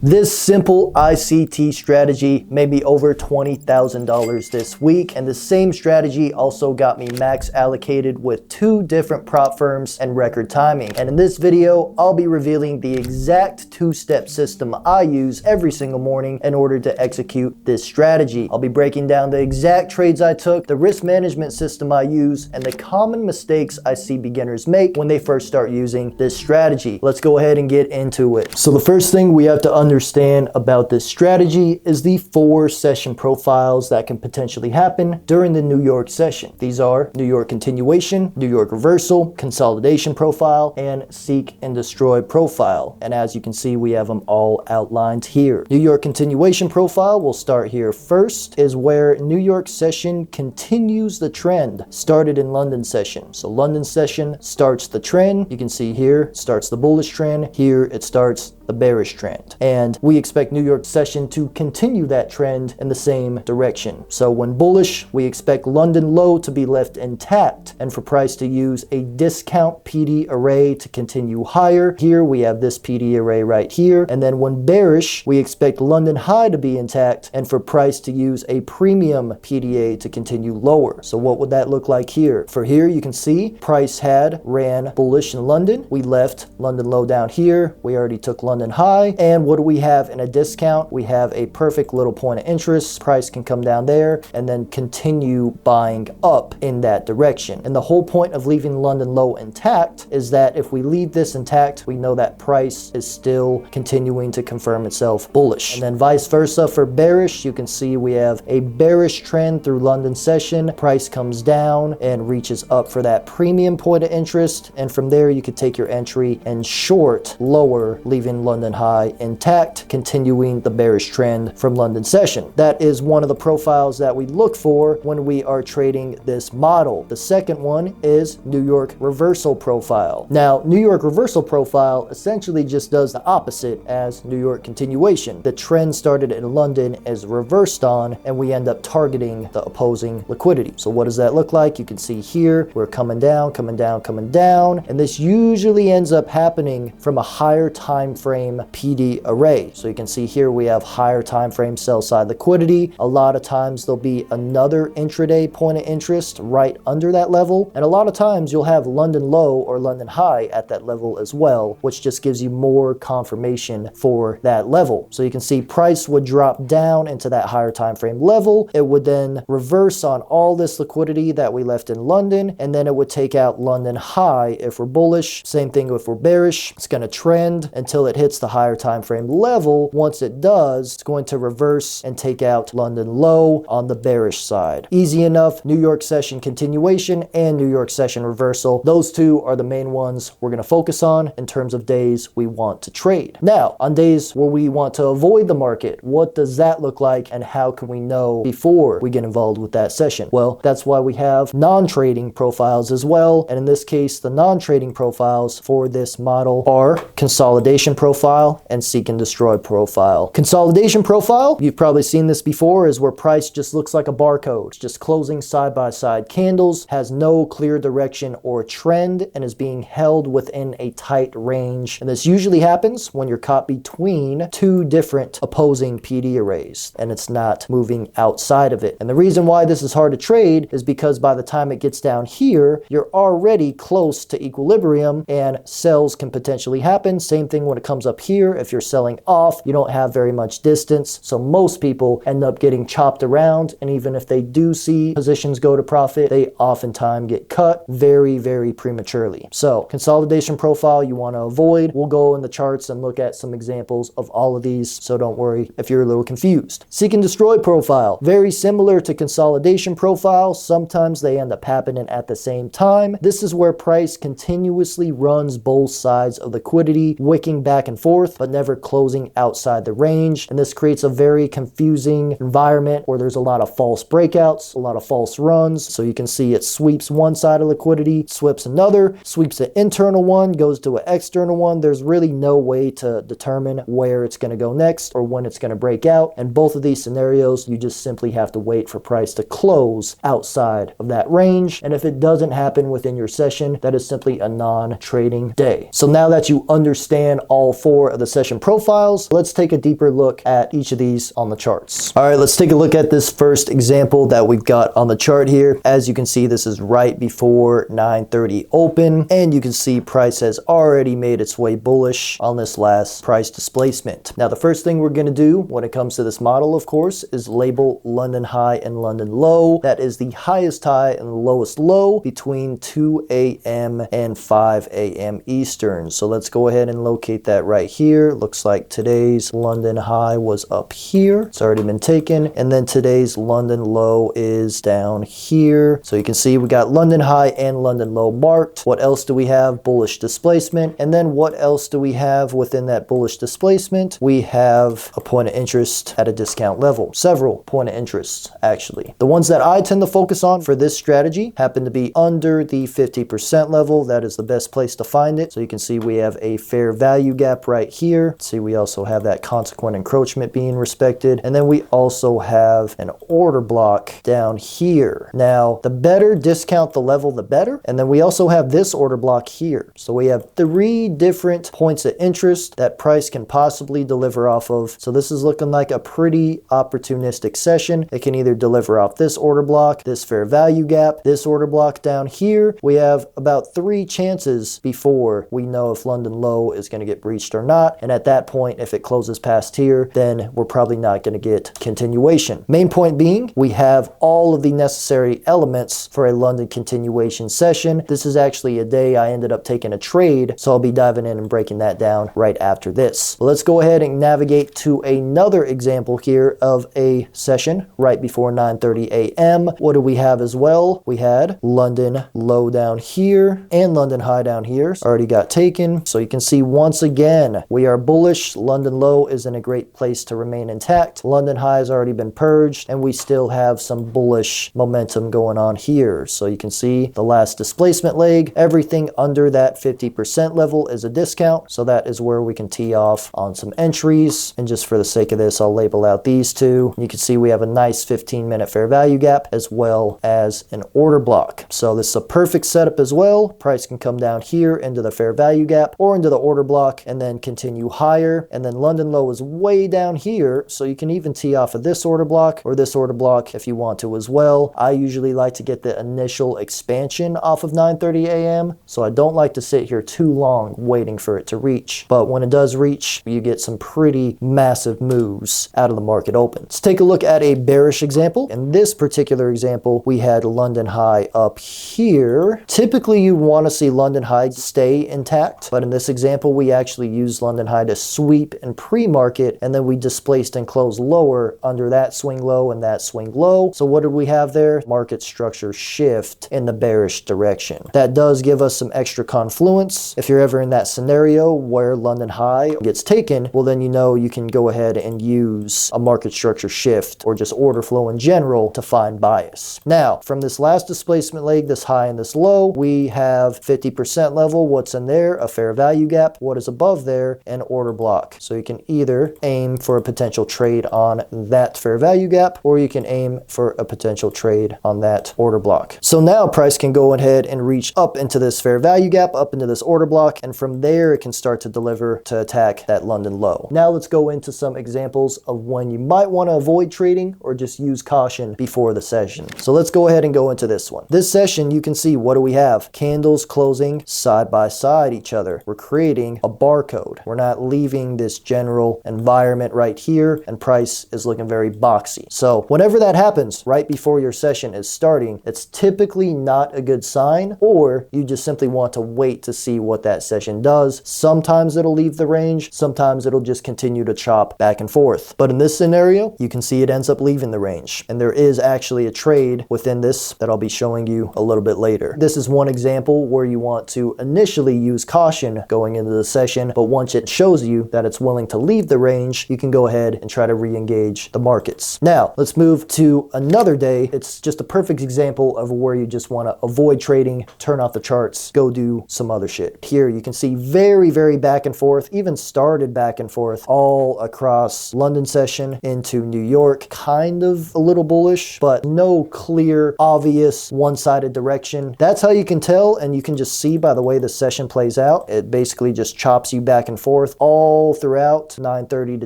This simple ICT strategy made me over $20,000 this week, and the same strategy also got me max allocated with 2 different prop firms and record timing. And in this video, I'll be revealing the exact 2-step system I use every single morning in order to execute this strategy. I'll be breaking down the exact trades I took, the risk management system I use, and the common mistakes I see beginners make when they first start using this strategy. Let's go ahead and get into it. So the first thing we have to understand about this strategy is the 4 session profiles that can potentially happen during the New York session. These are New York continuation, New York reversal, consolidation profile, and seek and destroy profile. And as you can see, we have them all outlined here. New York continuation profile, we'll start here first, is where New York session continues the trend started in London session. So London session starts the trend. You can see here starts the bullish trend. Here it starts the bearish trend. And we expect New York session to continue that trend in the same direction. So when bullish, we expect London low to be left intact and for price to use a discount PD array to continue higher. Here we have this PD array right here. And then when bearish, we expect London high to be intact and for price to use a premium PDA to continue lower. So what would that look like here? For here, you can see price ran bullish in London. We left London low down here. We already took London high. And what do we have in a discount? We have a perfect little point of interest. Price can come down there and then continue buying up in that direction. And the whole point of leaving London low intact is that if we leave this intact, we know that price is still continuing to confirm itself bullish. And then vice versa for bearish, you can see we have a bearish trend through London session. Price comes down and reaches up for that premium point of interest. And from there, you could take your entry and short lower, leaving London high intact, continuing the bearish trend from London session. That is one of the profiles that we look for when we are trading this model. The second one is New York reversal profile. Now, New York reversal profile essentially just does the opposite as New York continuation. The trend started in London is reversed on, and we end up targeting the opposing liquidity. So what does that look like? You can see here, we're coming down, coming down, coming down, and this usually ends up happening from a higher time frame PD array. So you can see here we have higher time frame sell side liquidity. A lot of times there'll be another intraday point of interest right under that level, and a lot of times you'll have London low or London high at that level as well, which just gives you more confirmation for that level. So you can see price would drop down into that higher time frame level. It would then reverse on all this liquidity that we left in London, and then it would take out London high if we're bullish. Same thing if we're bearish. It's going to trend until it hits the higher time frame level. Once it does, it's going to reverse and take out London low on the bearish side. Easy enough. New York session continuation and New York session reversal. Those 2 are the main ones we're going to focus on in terms of days we want to trade. Now, on days where we want to avoid the market, what does that look like and how can we know before we get involved with that session? Well, that's why we have non-trading profiles as well. And in this case, the non-trading profiles for this model are consolidation profile and seek and destroy profile. Consolidation profile, you've probably seen this before, is where price just looks like a barcode. It's just closing side by side candles, has no clear direction or trend, and is being held within a tight range. And this usually happens when you're caught between 2 different opposing PD arrays and it's not moving outside of it. And the reason why this is hard to trade is because by the time it gets down here, you're already close to equilibrium and sells can potentially happen. Same thing when it comes up here. If you're selling off, you don't have very much distance. So most people end up getting chopped around. And even if they do see positions go to profit, they oftentimes get cut very, very prematurely. So consolidation profile you want to avoid. We'll go in the charts and look at some examples of all of these. So don't worry if you're a little confused. Seek and destroy profile. Very similar to consolidation profile. Sometimes they end up happening at the same time. This is where price continuously runs both sides of liquidity, wicking back and forth, but never closing outside the range. And this creates a very confusing environment where there's a lot of false breakouts, a lot of false runs. So you can see it sweeps one side of liquidity, sweeps another, sweeps an internal one, goes to an external one. There's really no way to determine where it's going to go next or when it's going to break out. And both of these scenarios, you just simply have to wait for price to close outside of that range. And if it doesn't happen within your session, that is simply a non-trading day. So now that you understand all 4 of the session profiles. Let's take a deeper look at each of these on the charts. All right, let's take a look at this first example that we've got on the chart here. As you can see, this is right before 9:30 open, and you can see price has already made its way bullish on this last price displacement. Now, the first thing we're going to do when it comes to this model, of course, is label London high and London low. That is the highest high and the lowest low between 2 a.m. and 5 a.m. Eastern. So let's go ahead and locate that right here. Looks like today's London high was up here. It's already been taken. And then today's London low is down here. So you can see we got London high and London low marked. What else do we have? Bullish displacement. And then what else do we have within that bullish displacement? We have a point of interest at a discount level. Several point of interests, actually. The ones that I tend to focus on for this strategy happen to be under the 50% level. That is the best place to find it. So you can see we have a fair value gap right here. See, we also have that consequent encroachment being respected. And then we also have an order block down here. Now, the better discount the level, the better. And then we also have this order block here. So we have 3 different points of interest that price can possibly deliver off of. So this is looking like a pretty opportunistic session. It can either deliver off this order block, this fair value gap, this order block down here. We have about 3 chances before we know if London low is going to get breached or not. And at that point, if it closes past here, then we're probably not going to get continuation. Main point being, we have all of the necessary elements for a London continuation session. This is actually a day I ended up taking a trade, so I'll be diving in and breaking that down right after this. But let's go ahead and navigate to another example here of a session right before 9:30 a.m. What do we have as well? We had London low down here and London high down here. Already got taken. So you can see once again, we are bullish. London low is in a great place to remain intact. London high has already been purged, and we still have some bullish momentum going on here. So you can see the last displacement leg, everything under that 50% level is a discount. So that is where we can tee off on some entries. And just for the sake of this, I'll label out these two. You can see we have a nice 15-minute fair value gap as well as an order block. So this is a perfect setup as well. Price can come down here into the fair value gap or into the order block and then continue higher. And then London low is way down here. So you can even tee off of this order block or this order block if you want to as well. I usually like to get the initial expansion off of 9:30 a.m. So I don't like to sit here too long waiting for it to reach. But when it does reach, you get some pretty massive moves out of the market open. Let's take a look at a bearish example. In this particular example, we had London high up here. Typically, you want to see London high stay intact. But in this example, we actually used London high to sweep and pre-market, and then we displaced and closed lower under that swing low and that swing low. So what did we have there? Market structure shift in the bearish direction. That does give us some extra confluence. If you're ever in that scenario where London high gets taken, well then you know you can go ahead and use a market structure shift or just order flow in general to find bias. Now, from this last displacement leg, this high and this low, we have 50% level. What's in there? A fair value gap. What is above there? An order block. So you can either aim for a potential trade on that fair value gap, or you can aim for a potential trade on that order block. So now price can go ahead and reach up into this fair value gap, up into this order block, and from there it can start to deliver to attack that London low. Now let's go into some examples of when you might want to avoid trading or just use caution before the session. So let's go ahead and go into this one. This session, you can see, what do we have? Candles closing side by side each other. We're creating a barcode. We're not leaving this general environment right here, and price is looking very boxy. So whenever that happens right before your session is starting, it's typically not a good sign, or you just simply want to wait to see what that session does. Sometimes it'll leave the range, sometimes it'll just continue to chop back and forth. But in this scenario, you can see it ends up leaving the range, and there is actually a trade within this that I'll be showing you a little bit later. This is one example where you want to initially use caution going into the session, but once it shows you that it's willing to leave the range, you can go ahead and try to re-engage the markets. Now, let's move to another day. It's just a perfect example of where you just want to avoid trading, turn off the charts, go do some other shit. Here you can see very, very back and forth, even started back and forth all across London session into New York, kind of a little bullish, but no clear, obvious one-sided direction. That's how you can tell, and you can just see by the way the session plays out. It basically just chops you back and forth all throughout 9:30 to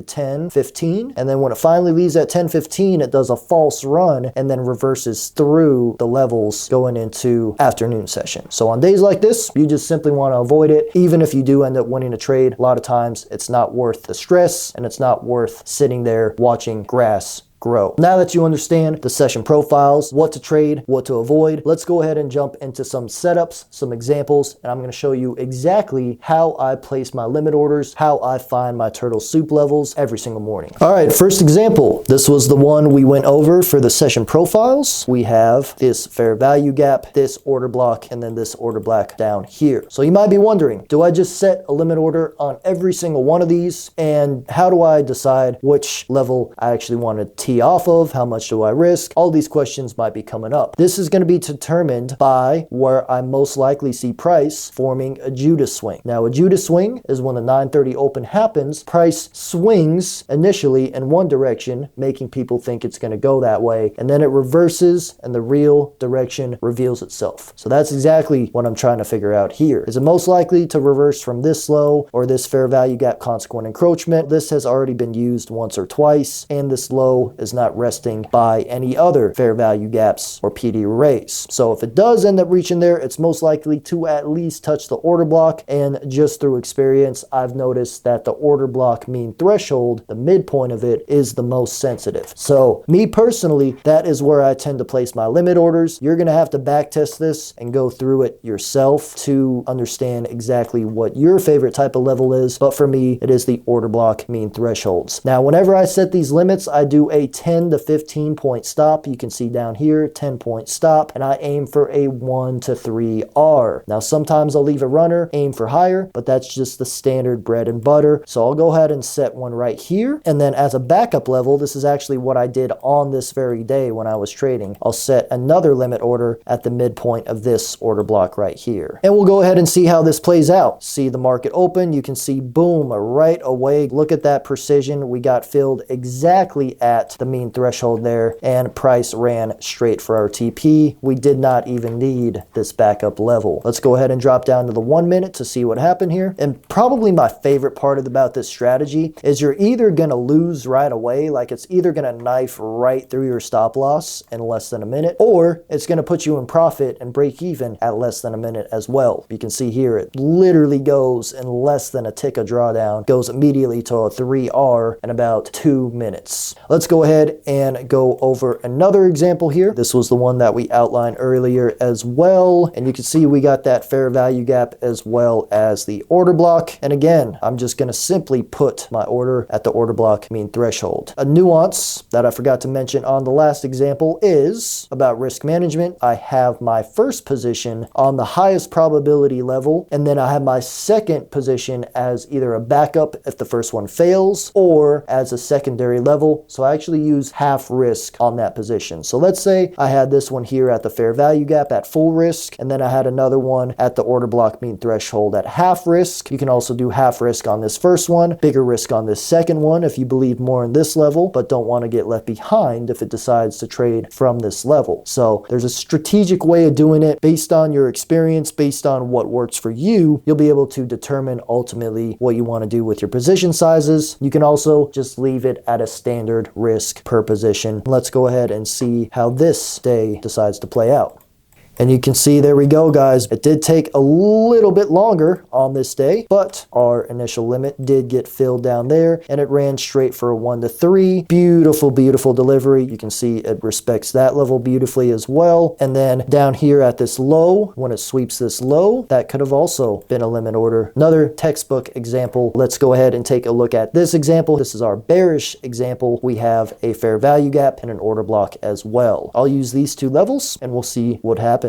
10:15. And then when it finally leaves at 10:15, it does a false run and then reverses through the levels going into afternoon session. So on days like this, you just simply want to avoid it. Even if you do end up winning a trade, a lot of times it's not worth the stress and it's not worth sitting there watching grass grow. Now that you understand the session profiles, what to trade, what to avoid, let's go ahead and jump into some setups, some examples, and I'm going to show you exactly how I place my limit orders, how I find my turtle soup levels every single morning. All right, first example. This was the one we went over for the session profiles. We have this fair value gap, this order block, and then this order block down here. So you might be wondering, do I just set a limit order on every single one of these? And how do I decide which level I actually want to tee off of? How much do I risk? All these questions might be coming up. This is going to be determined by where I most likely see price forming a Judas swing. Now, a Judas swing is when the 9:30 open happens, price swings initially in one direction, making people think it's going to go that way, and then it reverses and the real direction reveals itself. So that's exactly what I'm trying to figure out here. Is it most likely to reverse from this low or this fair value gap consequent encroachment? This has already been used once or twice, and this low is not resting by any other fair value gaps or PD arrays. So if it does end up reaching there, it's most likely to at least touch the order block, and just through experience, I've noticed that the order block mean threshold, the midpoint of it, is the most sensitive. So me personally, that is where I tend to place my limit orders. You're going to have to back test this and go through it yourself to understand exactly what your favorite type of level is, but for me, it is the order block mean thresholds. Now, whenever I set these limits, I do a 10 to 15 point stop. You can see down here, 10 point stop, and I aim for a 1 to 3 R. Now, sometimes I'll leave a runner, aim for higher, but that's just the standard bread and butter. So I'll go ahead and set one right here. And then as a backup level, this is actually what I did on this very day when I was trading. I'll set another limit order at the midpoint of this order block right here. And we'll go ahead and see how this plays out. See the market open. You can see, boom, right away. Look at that precision. We got filled exactly at the mean threshold there, and price ran straight for our TP. We did not even need this backup level. Let's go ahead and drop down to the 1 minute to see what happened here. And probably my favorite part about this strategy is you're either going to lose right away, like it's either going to knife right through your stop loss in less than a minute, or it's going to put you in profit and break even at less than a minute as well. You can see here, it literally goes in less than a tick of drawdown, goes immediately to a 3R in about 2 minutes. Let's go ahead and go over another example here. This was the one that we outlined earlier as well. And you can see we got that fair value gap as well as the order block. And again, I'm just going to simply put my order at the order block mean threshold. A nuance that I forgot to mention on the last example is about risk management. I have my first position on the highest probability level, and then I have my second position as either a backup if the first one fails, or as a secondary level. So I actually use half risk on that position. So let's say I had this one here at the fair value gap at full risk, and then I had another one at the order block mean threshold at half risk. You can also do half risk on this first one, bigger risk on this second one if you believe more in this level, but don't want to get left behind if it decides to trade from this level. So there's a strategic way of doing it based on your experience, based on what works for you. You'll be able to determine ultimately what you want to do with your position sizes. You can also just leave it at a standard risk per position. Let's go ahead and see how this day decides to play out. And you can see, there we go, guys. It did take a little bit longer on this day, but our initial limit did get filled down there, and it ran straight for a 1 to 3. Beautiful, beautiful delivery. You can see it respects that level beautifully as well. And then down here at this low, when it sweeps this low, that could have also been a limit order. Another textbook example. Let's go ahead and take a look at this example. This is our bearish example. We have a fair value gap and an order block as well. I'll use these two levels, and we'll see what happens.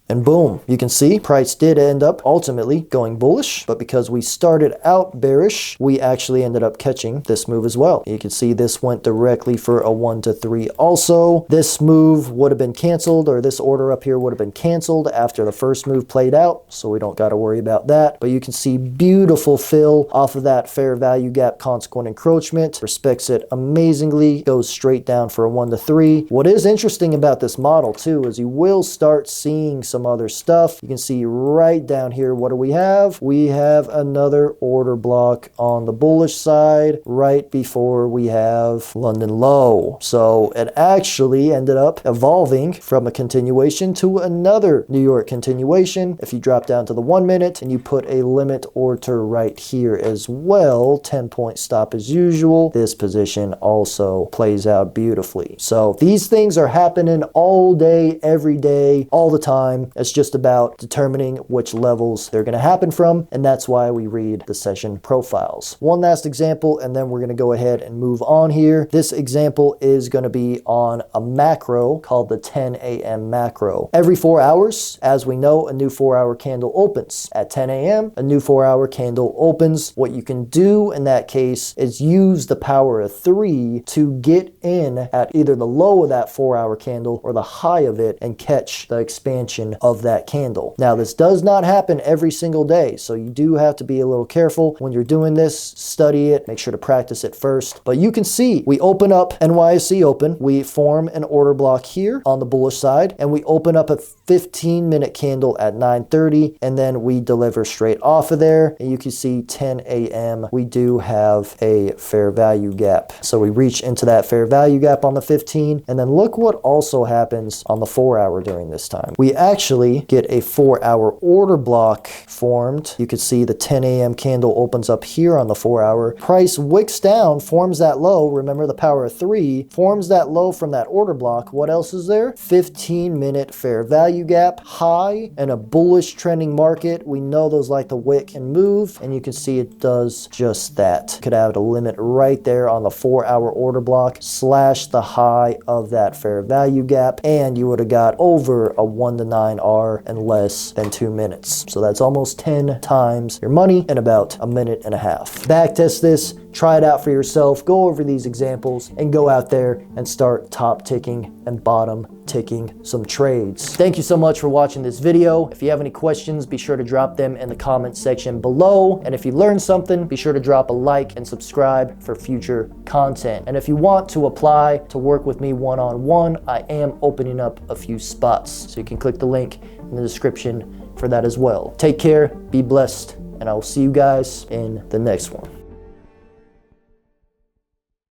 And boom, you can see price did end up ultimately going bullish, but because we started out bearish, we actually ended up catching this move as well. You can see this went directly for a 1 to 3 also. This move would have been canceled, or this order up here would have been canceled after the first move played out, so we don't got to worry about that. But you can see beautiful fill off of that fair value gap consequent encroachment, respects it amazingly, goes straight down for a 1 to 3. What is interesting about this model too is you will start seeing some some other stuff. You can see right down here, what do we have? We have another order block on the bullish side right before we have London low. So it actually ended up evolving from a continuation to another New York continuation. If you drop down to the 1 minute and you put a limit order right here as well, 10-point stop as usual, this position also plays out beautifully. So these things are happening all day, every day, all the time. It's just about determining which levels they're going to happen from, and that's why we read the session profiles. One last example, and then we're going to go ahead and move on here. This example is going to be on a macro called the 10 a.m. macro. Every 4 hours, as we know, a new 4-hour candle opens. At 10 a.m., a new 4-hour candle opens. What you can do in that case is use the power of 3 to get in at either the low of that 4-hour candle or the high of it and catch the expansion of that candle. Now, this does not happen every single day, so you do have to be a little careful when you're doing this. Study it, make sure to practice it first. But you can see we open up NYSE open, we form an order block here on the bullish side, and we open up a 15-minute candle at 9:30, and then we deliver straight off of there. And you can see 10 a.m. we do have a fair value gap. So we reach into that fair value gap on the 15, and then look what also happens on the 4-hour during this time. We actually get a 4-hour order block formed. You can see the 10 a.m. candle opens up here on the 4-hour. Price wicks down, forms that low. Remember the power of 3, forms that low from that order block. What else is there? 15-minute fair value gap, high, and a bullish trending market. We know those like to wick and move, and you can see it does just that. Could have a limit right there on the 4-hour order block slash the high of that fair value gap, and you would have got over a 1 to 9 R in less than 2 minutes. So that's almost 10 times your money in about a minute and a half. Backtest this, try it out for yourself, go over these examples, and go out there and start top ticking and bottom ticking some trades. Thank you so much for watching this video. If you have any questions, be sure to drop them in the comment section below. And if you learned something, be sure to drop a like and subscribe for future content. And if you want to apply to work with me one-on-one, I am opening up a few spots. So you can click the link in the description for that as well. Take care, be blessed, and I will see you guys in the next one.